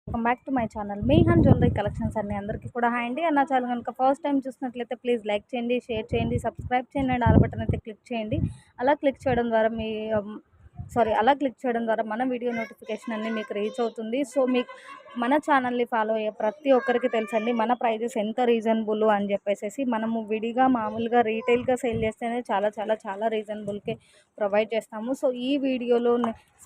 Welcome back to my channel Mihan jewellery collections అండి. అందరికీ కూడా హాయ్ అండి. నా ఛానల్ కనుక ఫస్ట్ టైం చూసినట్లయితే ప్లీజ్ లైక్ చేయండి, షేర్ చేయండి, సబ్స్క్రైబ్ చేయండి అండ్ ఆల్ బటన్ అయితే క్లిక్ చేయండి. అలా క్లిక్ చేయడం ద్వారా అలా క్లిక్ చేయడం ద్వారా మన వీడియో నోటిఫికేషన్ అన్నీ మీకు రీచ్ అవుతుంది. సో మీకు మన ఛానల్ని ఫాలో అయ్యే ప్రతి ఒక్కరికి తెలుసండి మన ప్రైజెస్ ఎంత రీజనబుల్ అని చెప్పేసి. మనము విడిగా మామూలుగా రీటైల్గా సేల్ చేస్తేనే చాలా చాలా చాలా రీజనబుల్కే ప్రొవైడ్ చేస్తాము. సో ఈ వీడియోలో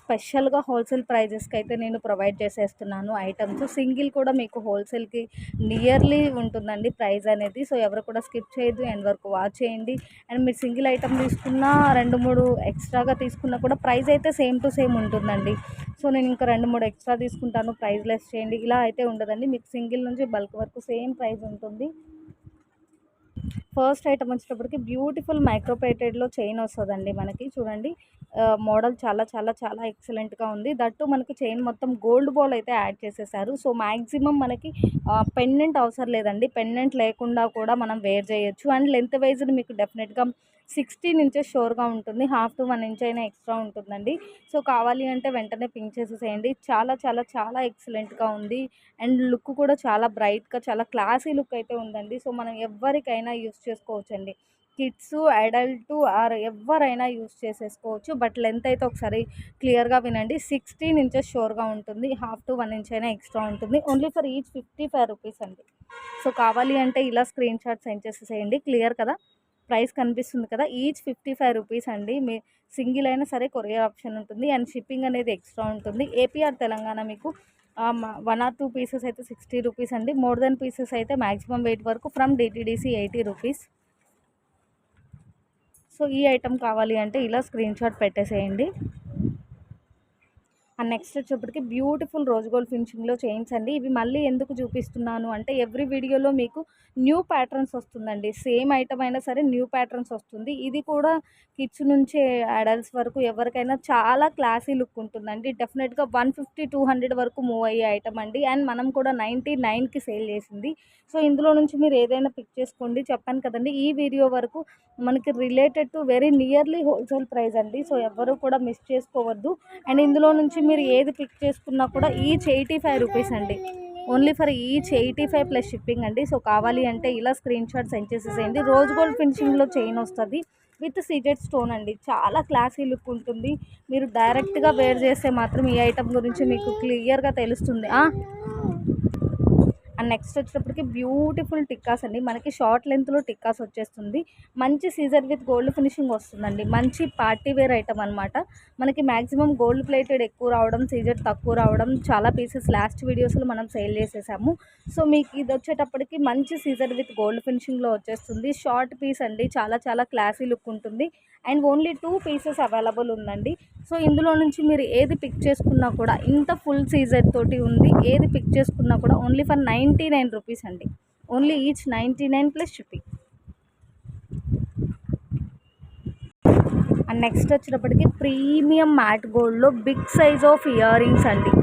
స్పెషల్గా హోల్సేల్ ప్రైజెస్కి అయితే నేను ప్రొవైడ్ చేసేస్తున్నాను ఐటమ్స్. సింగిల్ కూడా మీకు హోల్సేల్కి నియర్లీ ఉంటుందండి ప్రైస్ అనేది. సో ఎవరు కూడా స్కిప్ చేయొద్దు, ఎండ్ వరకు వాచ్ చేయండి. అండ్ మీరు సింగిల్ ఐటమ్ తీసుకున్నా 2-3 ఎక్స్ట్రాగా తీసుకున్నా కూడా ప్రైస్ అయితే సేమ్ టు సేమ్ ఉంటుందండి. సో నేను ఇంకా 2-3 ఎక్స్ట్రా తీసుకుంటాను, ప్రైస్ లెస్ చేయండి ఇలా అయితే ఉండదండి. మీకు సింగిల్ నుంచి బల్క్ వరకు సేమ్ ప్రైస్ ఉంటుంది. ఫస్ట్ ఐటమ్ వచ్చేటప్పటికి బ్యూటిఫుల్ మైక్రోప్లేటెడ్లో చైన్ వస్తుందండి మనకి. చూడండి మోడల్ చాలా చాలా చాలా ఎక్సలెంట్గా ఉంది. దట్టు మనకి చైన్ మొత్తం గోల్డ్ బాల్ అయితే యాడ్ చేసేసారు. సో మ్యాక్సిమం మనకి పెండెంట్ అవసరం లేదండి. పెండెంట్ లేకుండా కూడా మనం వేర్ చేయొచ్చు. అండ్ లెంత్ వైజ్ మీకు డెఫినెట్గా 16 ఇంచెస్ షోర్గా ఉంటుంది. 1/2 to 1 ఇంచ్ అయినా ఎక్స్ట్రా ఉంటుందండి. సో కావాలి అంటే వెంటనే పింక్ చేసేసేయండి. చాలా చాలా చాలా ఎక్సలెంట్గా ఉంది. అండ్ లుక్ కూడా చాలా బ్రైట్గా చాలా క్లాసీ లుక్ అయితే ఉందండి. సో మనం ఎవరికైనా యూస్ చేసుకోవచ్చండి. కిడ్స్, అడల్ట్ ఆర్ ఎవరైనా యూస్ చేసేసుకోవచ్చు. బట్ లెంత్ అయితే ఒకసారి క్లియర్గా వినండి. 16 ఇంచెస్ షోర్గా ఉంటుంది. 1/2 to 1 ఇంచ్ అయినా ఎక్స్ట్రా ఉంటుంది. ఓన్లీ ఫర్ ఈచ్ 55 రూపీస్ అండి. సో కావాలి అంటే ఇలా స్క్రీన్ షాట్ సెండ్ చేసేసేయండి. క్లియర్ కదా, ప్రైస్ కనిపిస్తుంది కదా. ఈచ్ 55 రూపీస్ అండి. మీ సింగిల్ అయినా సరే కొరియర్ ఆప్షన్ ఉంటుంది. అండ్ షిప్పింగ్ అనేది ఎక్స్ట్రా ఉంటుంది. ఏపీఆర్ తెలంగాణ మీకు 1 or 2 పీసెస్ అయితే 60 రూపీస్ అండి. మోర్ దెన్ పీసెస్ అయితే మ్యాక్సిమం వెయిట్ వరకు ఫ్రమ్ డిటీడీసీ 80 రూపీస్. సో ఈ ఐటెం కావాలి అంటే ఇలా స్క్రీన్ షాట్ పెట్టేసేయండి. అండ్ నెక్స్ట్ వచ్చేప్పటికి బ్యూటిఫుల్ రోజ్ గోల్డ్ ఫినిషింగ్లో చైన్స్ అండి. ఇవి మళ్ళీ ఎందుకు చూపిస్తున్నాను అంటే ఎవ్రీ వీడియోలో మీకు న్యూ ప్యాటర్న్స్ వస్తుందండి. సేమ్ ఐటమ్ అయినా సరే న్యూ ప్యాటర్న్స్ వస్తుంది. ఇది కూడా కిడ్స్ నుంచి అడల్ట్స్ వరకు ఎవరికైనా చాలా క్లాసీ లుక్ ఉంటుందండి. డెఫినెట్గా 150-200 వరకు మూవ్ అయ్యే ఐటమ్ అండి. అండ్ మనం కూడా 99కి సేల్ చేసింది. సో ఇందులో నుంచి మీరు ఏదైనా పిక్ చేసుకోండి. చెప్పాను కదండి ఈ వీడియో వరకు మనకి related to very nearly wholesale price అండి. సో ఎవరు కూడా మిస్ చేసుకోవద్దు. అండ్ ఇందులో నుంచి మీరు ఏది పిక్ చేసుకున్నా కూడా ఈచ్ 85 రూపీస్ అండి. Only for each 85 plus shipping అండి. సో కావాలి అంటే ఇలా స్క్రీన్ షాట్ సెండ్ చేసేసేయండి. రోజ్ గోల్డ్ ఫినిషింగ్లో చైన్ వస్తుంది విత్ సీజెడ్ స్టోన్ అండి. చాలా క్లాసీ లుక్ ఉంటుంది. మీరు డైరెక్ట్గా వేర్ చేస్తే మాత్రం ఈ ఐటమ్ గురించి మీకు క్లియర్గా తెలుస్తుంది. అండ్ నెక్స్ట్ వచ్చేటప్పటికి బ్యూటిఫుల్ టిక్కాస్ అండి. మనకి షార్ట్ లెంత్లో టిక్కాస్ వచ్చేస్తుంది. మంచి సీజర్ విత్ గోల్డ్ ఫినిషింగ్ వస్తుందండి. మంచి పార్టీ వేర్ ఐటమ్ అనమాట. మనకి మ్యాక్సిమం గోల్డ్ ప్లేటెడ్ ఎక్కువ రావడం, సీజర్ తక్కువ రావడం చాలా పీసెస్ లాస్ట్ వీడియోస్లో మనం సేల్ చేసేసాము. సో మీకు ఇది వచ్చేటప్పటికి మంచి సీజర్ విత్ గోల్డ్ ఫినిషింగ్లో వచ్చేస్తుంది. షార్ట్ పీస్ అండి. చాలా చాలా క్లాసీ లుక్ ఉంటుంది. అండ్ ఓన్లీ 2 పీసెస్ అవైలబుల్ ఉందండి. సో ఇందులో నుంచి మీరు ఏది పిక్ చేసుకున్నా కూడా ఇంత ఫుల్ సీజర్ తోటి ఉంది. ఏది పిక్ చేసుకున్నా కూడా ఓన్లీ ఫర్ 99 రూపీస్ అండి. Only each 99 plus shipping. And next వచ్చేటప్పటికి ప్రీమియం మ్యాట్ గోల్డ్లో big size of earrings అండి.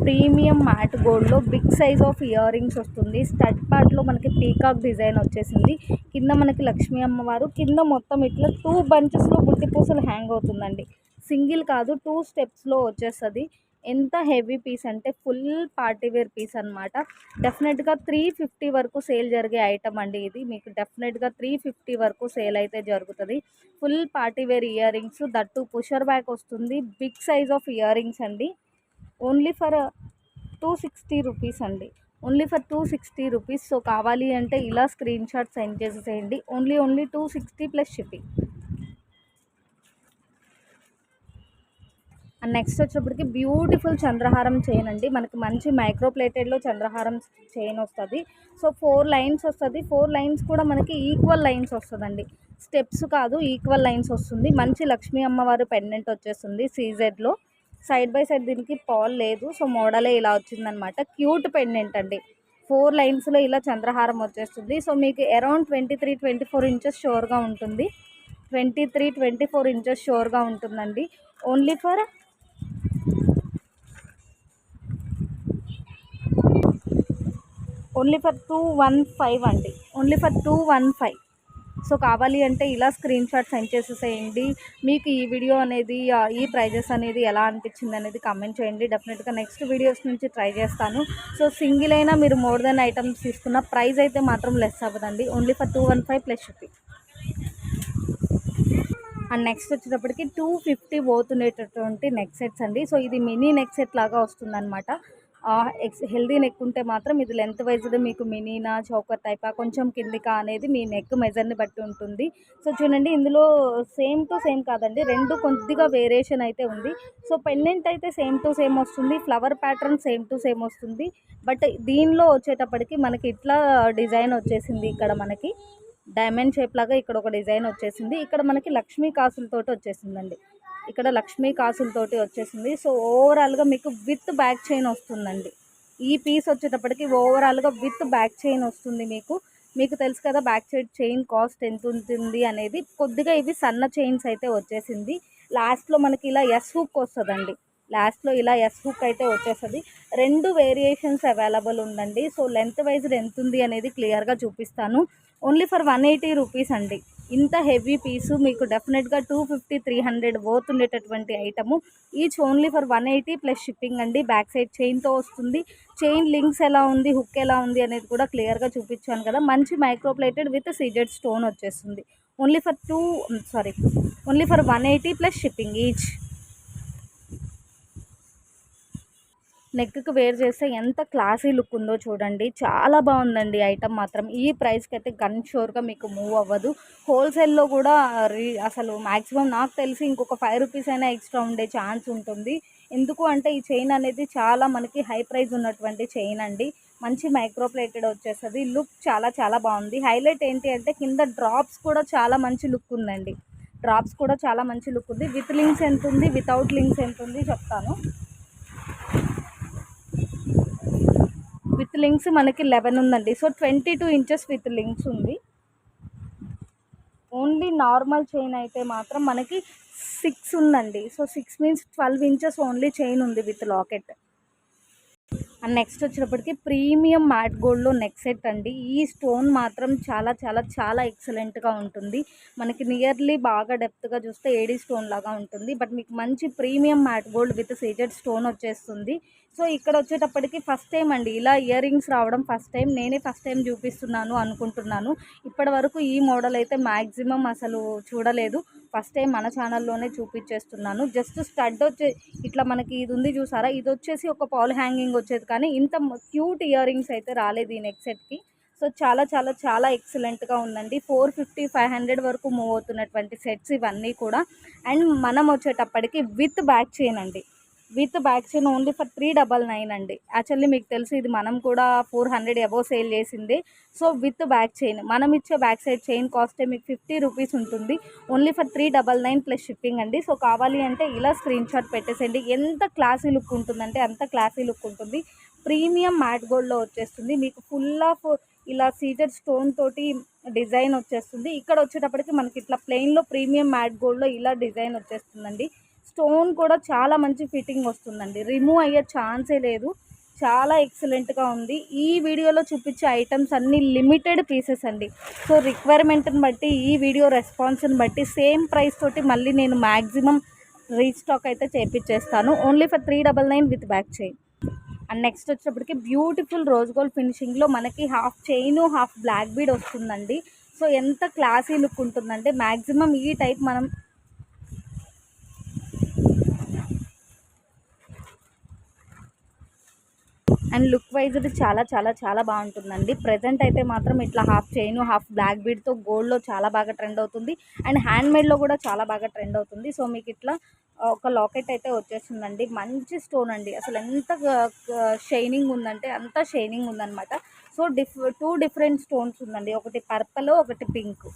ప్రీమియం మ్యాట్ గోల్డ్లో big size of earrings వస్తుంది. స్టడ్ పార్ట్లో మనకి పీకాక్ డిజైన్ వచ్చేసింది. కింద మనకి లక్ష్మీ అమ్మవారు, కింద మొత్తం ఇట్లా 2 బంచెస్లో బుట్టి పూసలు హ్యాంగ్ అవుతుందండి. సింగిల్ కాదు 2 స్టెప్స్లో వచ్చేస్తుంది. ఎంత హెవీ పీస్ అంటే ఫుల్ పార్టీవేర్ పీస్ అనమాట. డెఫినెట్గా 350 వరకు సేల్ జరిగే ఐటమ్ అండి. ఇది మీకు డెఫినెట్గా 350 వరకు సేల్ అయితే జరుగుతుంది. Full party wear earrings, that pusher back వస్తుంది. Big size of earrings అండి. ఓన్లీ ఫర్ 260 రూపీస్ అండి. Only for 260 rupees. సో కావాలి అంటే ఇలా స్క్రీన్ షాట్ సెండ్ చేసేసేయండి. Only 260 plus shipping. And next వచ్చేప్పటికి బ్యూటిఫుల్ చంద్రహారం చైన్ అండి. మనకి మంచి మైక్రోప్లేటెడ్లో చంద్రహారం చైన్ వస్తుంది. సో 4 లైన్స్ వస్తుంది. 4 లైన్స్ కూడా మనకి ఈక్వల్ లైన్స్ వస్తుందండి. స్టెప్స్ కాదు, ఈక్వల్ లైన్స్ వస్తుంది. మంచి లక్ష్మీ అమ్మవారు పెండెంట్ వచ్చేస్తుంది సీజెడ్లో. సైడ్ బై సైడ్ దీనికి పాల్ లేదు. సో మోడలే ఇలా వచ్చిందనమాట. క్యూట్ పెండెంట్ అండి. 4 లైన్స్లో ఇలా చంద్రహారం వచ్చేస్తుంది. సో మీకు అరౌండ్ 23-24 ఇంచెస్ షోర్గా ఉంటుంది. 23-24 ఇంచెస్ షోర్గా ఉంటుందండి. ఓన్లీ ఫర్ 215 అండి. Only for 215. సో కావాలి అంటే ఇలా స్క్రీన్ షాట్ సెండ్ చేసేసేయండి. మీకు ఈ వీడియో అనేది ఈ ప్రైజెస్ అనేది ఎలా అనిపించింది అనేది కామెంట్ చేయండి. డెఫినెట్గా నెక్స్ట్ వీడియోస్ నుంచి ట్రై చేస్తాను. సో సింగిల్ అయినా మీరు మోర్ దెన్ ఐటమ్స్ తీసుకున్న ప్రైస్ అయితే మాత్రం లెస్ అవ్వదండి. Only for 215 plus shipping. And next వచ్చేటప్పటికి 250 పోతుండేటటువంటి నెక్ సెట్స్ అండి. సో ఇది మినీ నెక్ సెట్ లాగా వస్తుందన్నమాట. హెల్దీ నెక్ ఉంటే మాత్రం ఇది లెంత్ వైజ్గా మీకు మినీనా చౌకర్ టైపా కొంచెం కిందికా అనేది మీ నెక్ మెజర్ని బట్టి ఉంటుంది. సో చూడండి ఇందులో సేమ్ టు సేమ్ కాదండి, రెండు కొద్దిగా వేరియేషన్ అయితే ఉంది. సో పెండెంట్ అయితే సేమ్ టు సేమ్ వస్తుంది, flower pattern same to same వస్తుంది. బట్ దీనిలో వచ్చేటప్పటికి మనకి ఇట్లా డిజైన్ వచ్చేసింది. ఇక్కడ మనకి డైమండ్ షేప్ లాగా ఇక్కడ ఒక డిజైన్ వచ్చేసింది. ఇక్కడ మనకి లక్ష్మీ కాసులతోటి వచ్చేసిందండి. ఇక్కడ లక్ష్మీ కాసులతోటి వచ్చేసింది. సో ఓవరాల్గా మీకు విత్ బ్యాక్ చైన్ వస్తుందండి. ఈ పీస్ వచ్చేటప్పటికి ఓవరాల్గా విత్ బ్యాక్ చైన్ వస్తుంది. మీకు తెలుసు కదా బ్యాక్ సైడ్ చైన్ కాస్ట్ ఎంత ఉంటుంది అనేది. కొద్దిగా ఇవి సన్న చైన్స్ అయితే వచ్చేసింది. లాస్ట్లో మనకి ఇలా ఎస్ హుక్ వస్తుందండి. లాస్ట్లో ఇలా ఎస్ హుక్ అయితే వచ్చేస్తుంది. రెండు వేరియేషన్స్ అవైలబుల్ ఉందండి. సో లెంత్ వైజ్ ఎంత ఉంది అనేది క్లియర్గా చూపిస్తాను. ఓన్లీ ఫర్ 180 రూపీస్ అండి. ఇంత హెవీ పీసు మీకు డెఫినెట్గా 250-300 పోతుండేటటువంటి item. Each only for 180 plus shipping అండి. బ్యాక్ సైడ్ చైన్తో వస్తుంది. చైన్ లింక్స్ ఎలా ఉంది, హుక్ ఎలా ఉంది అనేది కూడా క్లియర్గా చూపించాను కదా. మంచి మైక్రోప్లేటెడ్ విత్ సీజెడ్ స్టోన్ వచ్చేస్తుంది. Only for 180 plus shipping each. నెక్కి వేర్ చేస్తే ఎంత క్లాసీ లుక్ ఉందో చూడండి. చాలా బాగుందండి ఐటమ్ మాత్రం. ఈ ప్రైస్కి అయితే గన్ షోర్గా మీకు మూవ్ అవ్వదు. హోల్సేల్లో కూడా అసలు మ్యాక్సిమం నాకు తెలిసి ఇంకొక 5 రూపీస్ అయినా ఎక్స్ట్రా ఉండే ఛాన్స్ ఉంటుంది. ఎందుకు అంటే ఈ చైన్ అనేది చాలా మనకి హై ప్రైస్ ఉన్నటువంటి చైన్ అండి. మంచి మైక్రోప్లేటెడ్ వచ్చేస్తుంది. లుక్ చాలా చాలా బాగుంది. హైలైట్ ఏంటి అంటే కింద డ్రాప్స్ కూడా చాలా మంచి లుక్ ఉందండి. డ్రాప్స్ కూడా చాలా మంచి లుక్ ఉంది. విత్ లింక్స్ ఎంత ఉంది, వితౌట్ లింక్స్ ఎంత ఉంది చెప్తాను. విత్ లింక్స్ మనకి 11 ఉందండి. సో 22 ఇంచెస్ విత్ లింక్స్ ఉంది. ఓన్లీ నార్మల్ చైన్ అయితే మాత్రం మనకి 6 ఉందండి. So 6 means 12 inches only chain ఉంది విత్ లాకెట్. అండ్ నెక్స్ట్ వచ్చేటప్పటికి ప్రీమియం మ్యాట్ గోల్డ్లో నెక్ సెట్ అండి. ఈ స్టోన్ మాత్రం చాలా చాలా చాలా ఎక్సలెంట్గా ఉంటుంది. మనకి నియర్లీ బాగా డెప్త్గా చూస్తే ఏడీ స్టోన్ లాగా ఉంటుంది. బట్ మీకు మంచి premium matte gold with CZ stone వచ్చేస్తుంది. సో ఇక్కడ వచ్చేటప్పటికి ఫస్ట్ టైం అండి ఇలా ఇయర్ రింగ్స్ రావడం ఫస్ట్ టైం. నేనే ఫస్ట్ టైం చూపిస్తున్నాను అనుకుంటున్నాను. ఇప్పటి వరకు ఈ మోడల్ అయితే మ్యాక్సిమం అసలు చూడలేదు. ఫస్ట్ టైం మన ఛానల్లోనే చూపించేస్తున్నాను. జస్ట్ స్టడ్ వచ్చే ఇట్లా మనకి ఇది ఉంది చూసారా, ఇది వచ్చేసి ఒక పాల్ హ్యాంగింగ్ వచ్చేది, కానీ ఇంత క్యూట్ ఇయర్ రింగ్స్ అయితే రాలేదు ఈ నెక్ సెట్కి. సో చాలా చాలా చాలా ఎక్సలెంట్గా ఉందండి. 450-500 వరకు మూవ్ అవుతున్నటువంటి సెట్స్ ఇవన్నీ కూడా. అండ్ మనం వచ్చేటప్పటికి విత్ బ్యాక్ చైన్ అండి. With back chain only for 399 అండి. యాక్చువల్లీ మీకు తెలుసు ఇది మనం కూడా 400 అబోవ్ సేల్ చేసింది. సో విత్ బ్యాక్ చైన్ మనం ఇచ్చే బ్యాక్ సైడ్ చైన్ కాస్టే మీకు 50 రూపీస్ ఉంటుంది. ఓన్లీ ఫర్ 399 ప్లస్ షిప్పింగ్ అండి. సో కావాలి అంటే ఇలా స్క్రీన్ షాట్ పెట్టేసేయండి. ఎంత క్లాసీ లుక్ ఉంటుందంటే అంత క్లాసీ లుక్ ఉంటుంది. ప్రీమియం మ్యాట్ గోల్డ్లో వచ్చేస్తుంది. మీకు ఫుల్ ఆఫ్ ఇలా సీజెడ్ స్టోన్ తోటి డిజైన్ వచ్చేస్తుంది. ఇక్కడ వచ్చేటప్పటికి మనకి ఇట్లా ప్లెయిన్లో ప్రీమియం మ్యాట్ గోల్డ్లో ఇలా డిజైన్ వచ్చేస్తుందండి. స్టోన్ కూడా చాలా మంచి ఫిట్టింగ్ వస్తుందండి. రిమూవ్ అయ్యే ఛాన్సే లేదు. చాలా ఎక్సలెంట్గా ఉంది. ఈ వీడియోలో చూపించే ఐటమ్స్ అన్నీ లిమిటెడ్ పీసెస్ అండి. సో రిక్వైర్మెంట్ని బట్టి ఈ వీడియో రెస్పాన్స్ని బట్టి సేమ్ ప్రైస్ తోటి మళ్ళీ నేను మ్యాక్సిమం రీస్టాక్ అయితే చేపించేస్తాను. Only for 399 with back chain. And next వచ్చేటప్పటికి బ్యూటిఫుల్ రోజ్ గోల్డ్ ఫినిషింగ్లో మనకి half chain half black bead వస్తుందండి. సో ఎంత క్లాసీ లుక్ ఉంటుందంటే మ్యాక్సిమం ఈ టైప్ మనం అండ్ లుక్ వైజ్ ఇది చాలా చాలా చాలా బాగుంటుందండి. ప్రజెంట్ అయితే మాత్రం ఇట్లా హాఫ్ చైన్ హాఫ్ బ్లాక్ బీడ్తో గోల్డ్లో చాలా బాగా ట్రెండ్ అవుతుంది. అండ్ హ్యాండ్మేడ్లో కూడా చాలా బాగా ట్రెండ్ అవుతుంది. సో మీకు ఇట్లా ఒక లాకెట్ అయితే వచ్చేస్తుందండి. మంచి స్టోన్ అండి. అసలు ఎంత షైనింగ్ ఉందంటే అంత షైనింగ్ ఉందన్నమాట. సో 2 డిఫరెంట్ స్టోన్స్ ఉందండి. ఒకటి పర్పుల్ ఒకటి పింక్.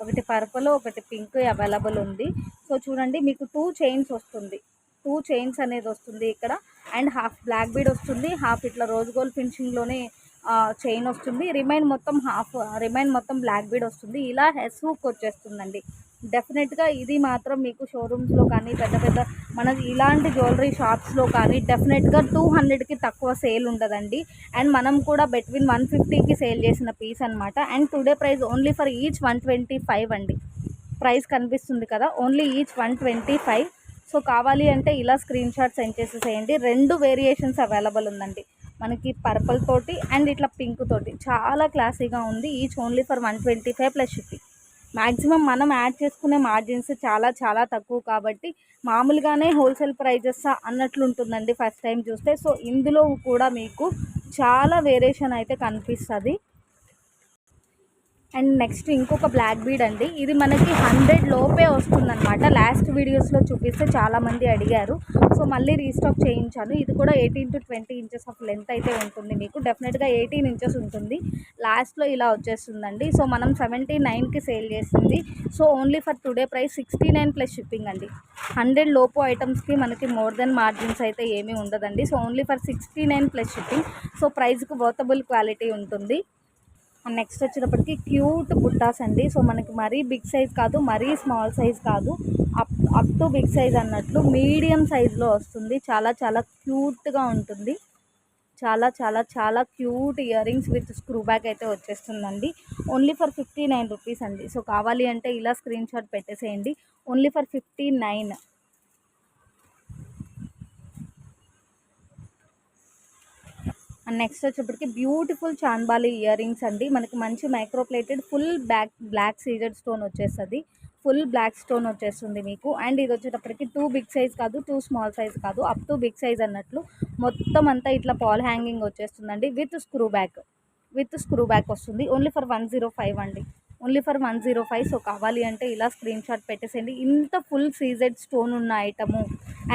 ఒకటి పర్పుల్ ఒకటి పింక్ అవైలబుల్ ఉంది. సో చూడండి మీకు 2 చైన్స్ వస్తుంది. 2 చైన్స్ అనేది వస్తుంది ఇక్కడ. అండ్ హాఫ్ బ్లాక్ బీడ్ వస్తుంది, హాఫ్ ఇట్లా రోజ్ గోల్డ్ ఫినిషింగ్లోనే చైన్ వస్తుంది. రిమైన్ మొత్తం బ్లాక్ బీడ్ వస్తుంది. ఇలా హెస్ హుక్ వచ్చేస్తుందండి. డెఫినెట్గా ఇది మాత్రం మీకు షోరూమ్స్లో కానీ పెద్ద పెద్ద మన ఇలాంటి జ్యువెలరీ షాప్స్లో కానీ డెఫినెట్గా 200కి తక్కువ సేల్ ఉండదండి. అండ్ మనం కూడా బిట్వీన్ 150కి సేల్ చేసిన పీస్ అనమాట. And today price only for each 125 అండి. ప్రైస్ కనిపిస్తుంది కదా, ఓన్లీ ఈచ్ 125. సో కావాలి అంటే ఇలా స్క్రీన్ షాట్ సెండ్ చేసేసేయండి. 2 వేరియేషన్స్ అవైలబుల్ ఉందండి మనకి, పర్పుల్ తోటి అండ్ ఇట్లా పింక్ తోటి. చాలా క్లాసీగా ఉంది. Each only for 125 plus shipping. Maximum మనం యాడ్ చేసుకునే మార్జిన్స్ చాలా చాలా తక్కువ కాబట్టి మామూలుగానే హోల్సేల్ ప్రైజెస్ అన్నట్లు ఉంటుందండి ఫస్ట్ టైం చూస్తే. సో ఇందులో కూడా మీకు చాలా వేరియేషన్ అయితే కనిపిస్తుంది. అండ్ నెక్స్ట్ ఇంకొక బ్లాక్ బీడ్ అండి. ఇది మనకి 100 లోపే వస్తుందన్నమాట. లాస్ట్ వీడియోస్లో చూపిస్తే చాలామంది అడిగారు, సో మళ్ళీ రీస్టాక్ చేయించాను. ఇది కూడా 18 to 20 ఇంచెస్ ఆఫ్ లెంత్ అయితే ఉంటుంది మీకు. డెఫినెట్గా 18 ఇంచెస్ ఉంటుంది. లాస్ట్లో ఇలా వచ్చేస్తుందండి. సో మనం 79కి సేల్ చేసింది. So only for today price 69 plus shipping అండి. 100 లోపు ఐటమ్స్కి మనకి మోర్ దెన్ మార్జిన్స్ అయితే ఏమీ ఉండదండి. So only for 69 plus shipping. So ప్రైస్కి వర్తబుల్ క్వాలిటీ ఉంటుంది. నెక్స్ట్ వచ్చేటప్పటికి క్యూట్ బుట్టాస్ అండి. సో మనకి మరీ బిగ్ సైజ్ కాదు, మరీ స్మాల్ సైజ్ కాదు, అప్ టు బిగ్ సైజ్ అన్నట్లు మీడియం సైజ్లో వస్తుంది. చాలా చాలా క్యూట్గా ఉంటుంది. చాలా చాలా చాలా cute ear rings with screw back అయితే వచ్చేస్తుందండి. ఓన్లీ ఫర్ 59 రూపీస్ అండి. సో కావాలి అంటే ఇలా స్క్రీన్ షాట్ పెట్టేసేయండి. Only for 59. అండ్ నెక్స్ట్ వచ్చేప్పటికి బ్యూటిఫుల్ చాన్బాలి ఇయర్ రింగ్స్ అండి. మనకి మంచి micro plated full black CZ stone వచ్చేస్తుంది. ఫుల్ బ్లాక్ స్టోన్ వచ్చేస్తుంది మీకు. అండ్ ఇది వచ్చేటప్పటికి 2 బిగ్ సైజ్ కాదు, 2 స్మాల్ సైజ్ కాదు, అప్ టు బిగ్ సైజ్ అన్నట్లు మొత్తం అంతా ఇట్లా పాల్ హ్యాంగింగ్ వచ్చేస్తుందండి విత్ స్క్రూ బ్యాక్ వస్తుంది. ఓన్లీ ఫర్ 105 అండి. Only for 105. సో కావాలి అంటే ఇలా స్క్రీన్ షాట్ పెట్టేసేయండి. ఇంత ఫుల్ సీజెడ్ స్టోన్ ఉన్న item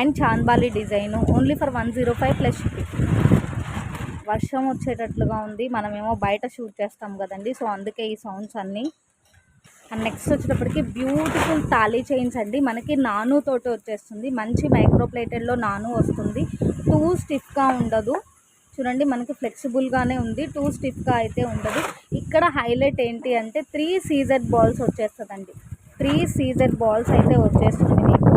and chandbali design only for 105 plus shipping. వర్షం వచ్చేటట్లుగా ఉంది, మనమేమో బయట షూట్ చేస్తాం కదండి, సో అందుకే ఈ సౌండ్స్ అన్నీ. అండ్ నెక్స్ట్ వచ్చేటప్పటికి బ్యూటిఫుల్ తాళీ చైన్స్ అండి. మనకి నాను తోటి వచ్చేస్తుంది. మంచి మైక్రో ప్లేటెడ్లో నాను వస్తుంది. టూ స్టిఫ్గా ఉండదు చూడండి, మనకి ఫ్లెక్సిబుల్గానే ఉంది. టూ స్టిఫ్గా అయితే ఉండదు. ఇక్కడ హైలైట్ ఏంటి అంటే 3 సీజెడ్ బాల్స్ వచ్చేస్తుందండి. 3 సీజెడ్ బాల్స్ అయితే వచ్చేస్తుంది మీకు.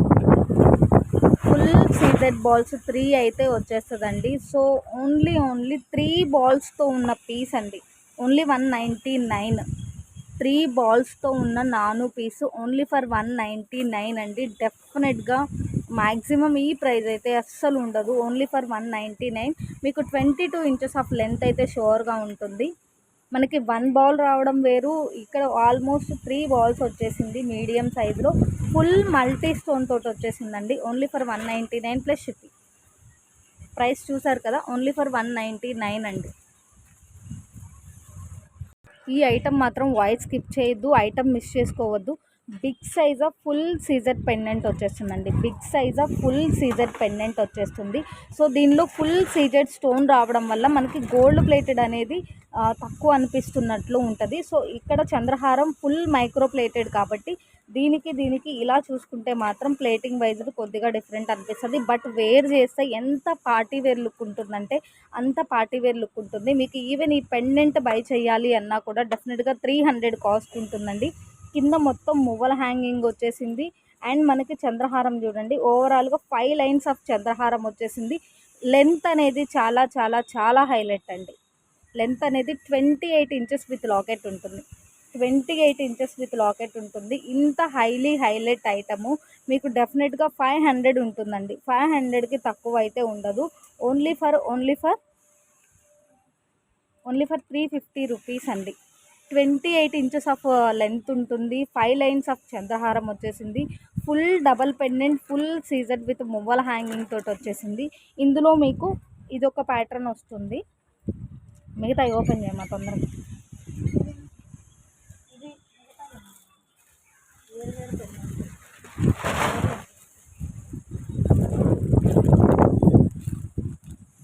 ఫుల్ సీజెడ్ బాల్స్ 3 అయితే వచ్చేస్తుందండి. సో ఓన్లీ 3 బాల్స్తో ఉన్న పీస్ అండి. ఓన్లీ 199. 3 బాల్స్తో ఉన్న నాను పీసు ఓన్లీ ఫర్ 199 అండి. డెఫినెట్గా మ్యాక్సిమం ఈ ప్రైస్ అయితే అస్సలు ఉండదు. Only for 199. మీకు 22 ఇంచెస్ ఆఫ్ లెంత్ అయితే షూర్గా ఉంటుంది. మనకి 1 బాల్ రావడం వేరు, ఇక్కడ ఆల్మోస్ట్ 3 బాల్స్ వచ్చేసింది మీడియం సైజులో. ఫుల్ మల్టీ స్టోన్ తోటి వచ్చేసిందండి. Only for 199 plus shipping. Price చూసారు కదా, ఓన్లీ ఫర్ 199 అండి. ఈ ఐటమ్ మాత్రం వాయిస్ స్కిప్ చేయొద్దు, ఐటమ్ మిస్ చేసుకోవద్దు. Big size of full CZ pendant వచ్చేస్తుందండి. Big size of full CZ pendant వచ్చేస్తుంది. సో దీనిలో ఫుల్ సీజెడ్ స్టోన్ రావడం వల్ల మనకి గోల్డ్ ప్లేటెడ్ అనేది తక్కువ అనిపిస్తున్నట్లు ఉంటుంది. సో ఇక్కడ చంద్రహారం ఫుల్ మైక్రో ప్లేటెడ్ కాబట్టి దీనికి ఇలా చూసుకుంటే మాత్రం ప్లేటింగ్ వైజ్ కొద్దిగా డిఫరెంట్ అనిపిస్తుంది. బట్ వేర్ చేస్తే ఎంత పార్టీ వేర్ లుక్ ఉంటుందంటే అంత పార్టీ వేర్ లుక్ ఉంటుంది మీకు. ఈవెన్ ఈ పెండెంట్ బై చేయాలి అన్నా కూడా డెఫినెట్గా 300 కాస్ట్ ఉంటుందండి. కింద మొత్తం మువ్వల హ్యాంగింగ్ వచ్చేసింది. అండ్ మనకి చంద్రహారం చూడండి, ఓవరాల్గా 5 లైన్స్ ఆఫ్ చంద్రహారం వచ్చేసింది. లెంత్ అనేది చాలా చాలా చాలా హైలైట్ అండి. లెంత్ అనేది 28 ఇంచెస్ విత్ లాకెట్ ఉంటుంది. 28 ఇంచెస్ విత్ లాకెట్ ఉంటుంది. ఇంత హైలైట్ ఐటము మీకు డెఫినెట్గా 500 ఉంటుందండి. 500కి తక్కువ అయితే ఉండదు. ఓన్లీ ఫర్ 350 రూపీస్ అండి. 28 ఇంచెస్ ఆఫ్ లెంత్ ఉంటుంది. 5 లైన్స్ ఆఫ్ చంద్రహారం వచ్చేసింది. Full double pendant full CZ with మువ్వల హ్యాంగింగ్ తోటి వచ్చేసింది. ఇందులో మీకు ఇదొక ప్యాటర్న్ వస్తుంది. మిగతా ఓపెన్ చేయమా తొందరగా.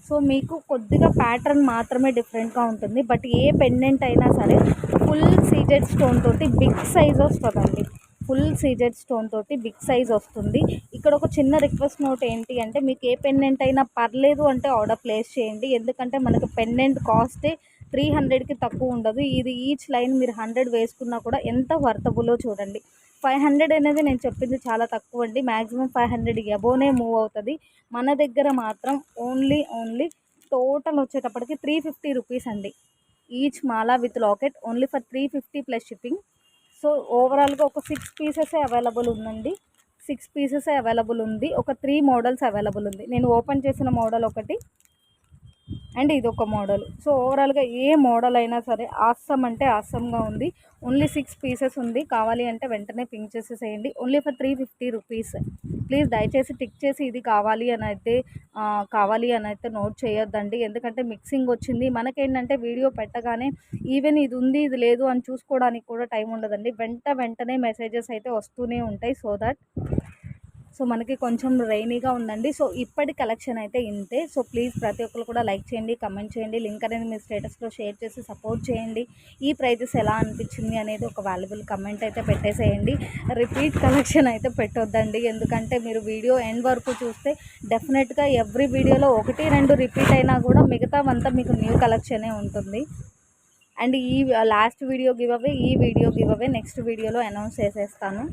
సో మీకు కొద్దిగా ప్యాటర్న్ మాత్రమే డిఫరెంట్గా ఉంటుంది. బట్ ఏ పెండెంట్ అయినా సరే ఫుల్ సీజెడ్ స్టోన్ తోటి బిగ్ సైజ్ వస్తుందండి. ఫుల్ సీజెడ్ స్టోన్ తోటి బిగ్ సైజ్ వస్తుంది. ఇక్కడ ఒక చిన్న రిక్వెస్ట్ నోట్ ఏంటి అంటే మీకు ఏ పెండెంట్ అయినా పర్లేదు అంటే ఆర్డర్ ప్లేస్ చేయండి. ఎందుకంటే మనకి పెండెంట్ కాస్టే 300కి తక్కువ ఉండదు. ఇది ఈచ్ లైన్ మీరు 100 వేసుకున్నా కూడా ఎంత వర్తబులో చూడండి. 500 అనేది నేను చెప్పింది చాలా తక్కువ అండి. మ్యాక్సిమం 500 అబోనే మూవ్ అవుతుంది. మన దగ్గర మాత్రం ఓన్లీ టోటల్ వచ్చేటప్పటికి 350 రూపీస్ అండి. Each Mala with locket only for 350 plus shipping. So ఓవరాల్గా ఒక 6 పీసెసే అవైలబుల్ ఉందండి. 6 పీసెసే అవైలబుల్ ఉంది. ఒక 3 మోడల్స్ అవైలబుల్ ఉంది. నేను ఓపెన్ చేసిన మోడల్ ఒకటి అండ్ ఇదొక మోడల్. సో ఓవరాల్గా ఏ మోడల్ అయినా సరే ఆసమ్ అంటే ఆసమ్గా ఉంది. ఓన్లీ 6 పీసెస్ ఉంది. కావాలి అంటే వెంటనే పింక్ చేసేసేయండి. Only for 350 rupees. ప్లీజ్ దయచేసి టిక్ చేసి ఇది కావాలి అని అయితే నోట్ చేయొద్దండి. ఎందుకంటే మిక్సింగ్ వచ్చింది. మనకేంటంటే వీడియో పెట్టగానే ఈవెన్ ఇది ఉంది ఇది లేదు అని చూసుకోవడానికి కూడా టైం ఉండదండి. వెంటనే మెసేజెస్ అయితే వస్తూనే ఉంటాయి. సో మనకి కొంచెం రైనీగా ఉందండి. సో ఇప్పటి కలెక్షన్ అయితే ఇంతే. సో ప్లీజ్ ప్రతి ఒక్కరు కూడా లైక్ చేయండి, కమెంట్ చేయండి, లింక్ అనేది మీ స్టేటస్లో షేర్ చేసి సపోర్ట్ చేయండి. ఈ ప్రైజెస్ ఎలా అనిపించింది అనేది ఒక వాల్యుబుల్ కమెంట్ అయితే పెట్టేసేయండి. రిపీట్ కలెక్షన్ అయితే పెట్టొద్దండి. ఎందుకంటే మీరు వీడియో ఎండ్ వరకు చూస్తే డెఫినెట్గా ఎవ్రీ వీడియోలో 1-2 రిపీట్ అయినా కూడా మిగతావంతా మీకు న్యూ కలెక్షనే ఉంటుంది. అండ్ ఈ last video give away next వీడియోలో అనౌన్స్ చేసేస్తాను.